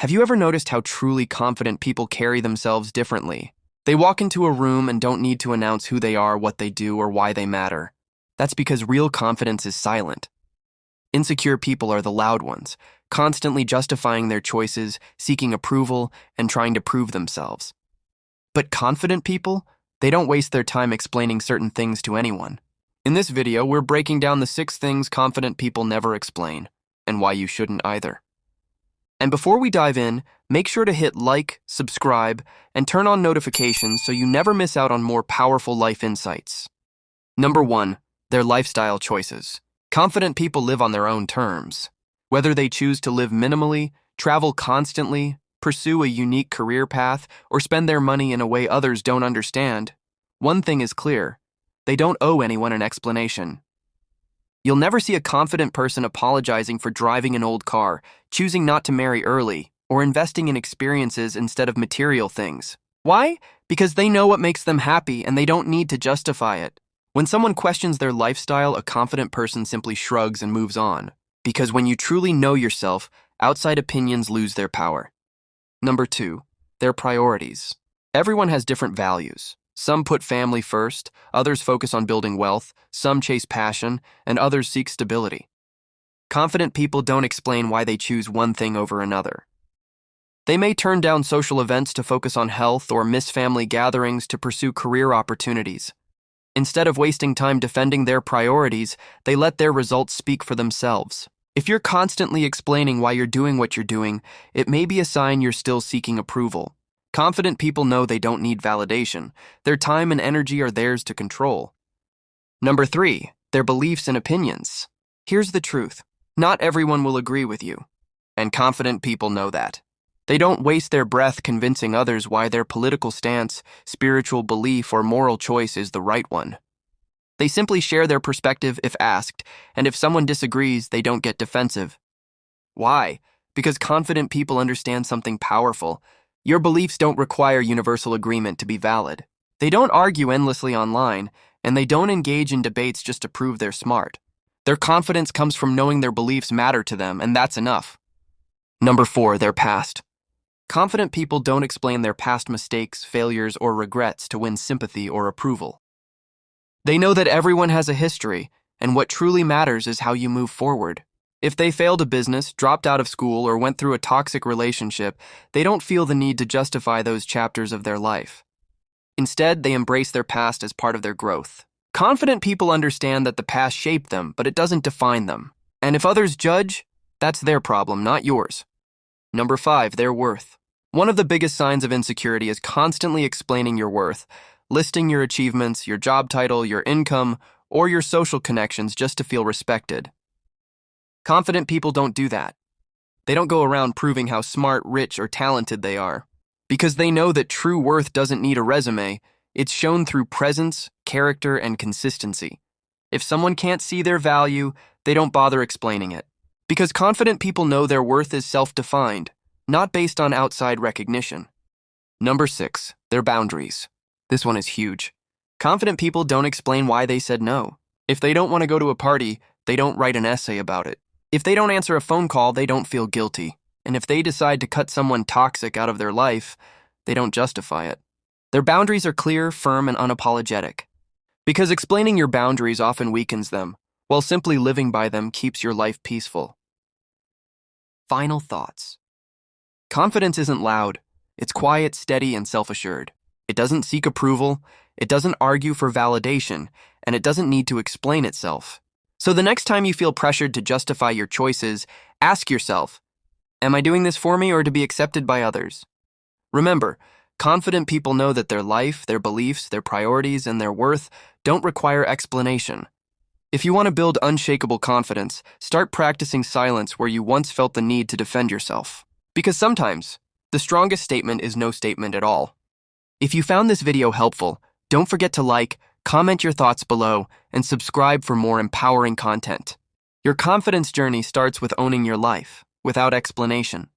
Have you ever noticed how truly confident people carry themselves differently? They walk into a room and don't need to announce who they are, what they do, or why they matter. That's because real confidence is silent. Insecure people are the loud ones, constantly justifying their choices, seeking approval, and trying to prove themselves. But confident people, they don't waste their time explaining certain things to anyone. In this video, we're breaking down the 6 things confident people never explain, and why you shouldn't either. And before we dive in, make sure to hit like, subscribe, and turn on notifications so you never miss out on more powerful life insights. Number 1, their lifestyle choices. Confident people live on their own terms. Whether they choose to live minimally, travel constantly, pursue a unique career path, or spend their money in a way others don't understand, one thing is clear: they don't owe anyone an explanation. You'll never see a confident person apologizing for driving an old car, choosing not to marry early, or investing in experiences instead of material things. Why? Because they know what makes them happy and they don't need to justify it. When someone questions their lifestyle, a confident person simply shrugs and moves on. Because when you truly know yourself, outside opinions lose their power. Number 2, their priorities. Everyone has different values. Some put family first, others focus on building wealth, some chase passion, and others seek stability. Confident people don't explain why they choose one thing over another. They may turn down social events to focus on health or miss family gatherings to pursue career opportunities. Instead of wasting time defending their priorities, they let their results speak for themselves. If you're constantly explaining why you're doing what you're doing, it may be a sign you're still seeking approval. Confident people know they don't need validation. Their time and energy are theirs to control. Number 3, their beliefs and opinions. Here's the truth: not everyone will agree with you, and confident people know that. They don't waste their breath convincing others why their political stance, spiritual belief, or moral choice is the right one. They simply share their perspective if asked, and if someone disagrees, they don't get defensive. Why? Because confident people understand something powerful. Your beliefs don't require universal agreement to be valid. They don't argue endlessly online, and they don't engage in debates just to prove they're smart. Their confidence comes from knowing their beliefs matter to them, and that's enough. Number 4, their past. Confident people don't explain their past mistakes, failures, or regrets to win sympathy or approval. They know that everyone has a history, and what truly matters is how you move forward. If they failed a business, dropped out of school, or went through a toxic relationship, they don't feel the need to justify those chapters of their life. Instead, they embrace their past as part of their growth. Confident people understand that the past shaped them, but it doesn't define them. And if others judge, that's their problem, not yours. Number 5, their worth. One of the biggest signs of insecurity is constantly explaining your worth, listing your achievements, your job title, your income, or your social connections just to feel respected. Confident people don't do that. They don't go around proving how smart, rich, or talented they are. Because they know that true worth doesn't need a resume, it's shown through presence, character, and consistency. If someone can't see their value, they don't bother explaining it. Because confident people know their worth is self-defined, not based on outside recognition. Number 6, their boundaries. This one is huge. Confident people don't explain why they said no. If they don't want to go to a party, they don't write an essay about it. If they don't answer a phone call, they don't feel guilty. And if they decide to cut someone toxic out of their life, they don't justify it. Their boundaries are clear, firm, and unapologetic. Because explaining your boundaries often weakens them, while simply living by them keeps your life peaceful. Final thoughts. Confidence isn't loud. It's quiet, steady, and self-assured. It doesn't seek approval, it doesn't argue for validation, and it doesn't need to explain itself. So the next time you feel pressured to justify your choices, ask yourself, am I doing this for me or to be accepted by others? Remember, confident people know that their life, their beliefs, their priorities, and their worth don't require explanation. If you want to build unshakable confidence, start practicing silence where you once felt the need to defend yourself. Because sometimes, the strongest statement is no statement at all. If you found this video helpful, don't forget to like, comment your thoughts below, and subscribe for more empowering content. Your confidence journey starts with owning your life, without explanation.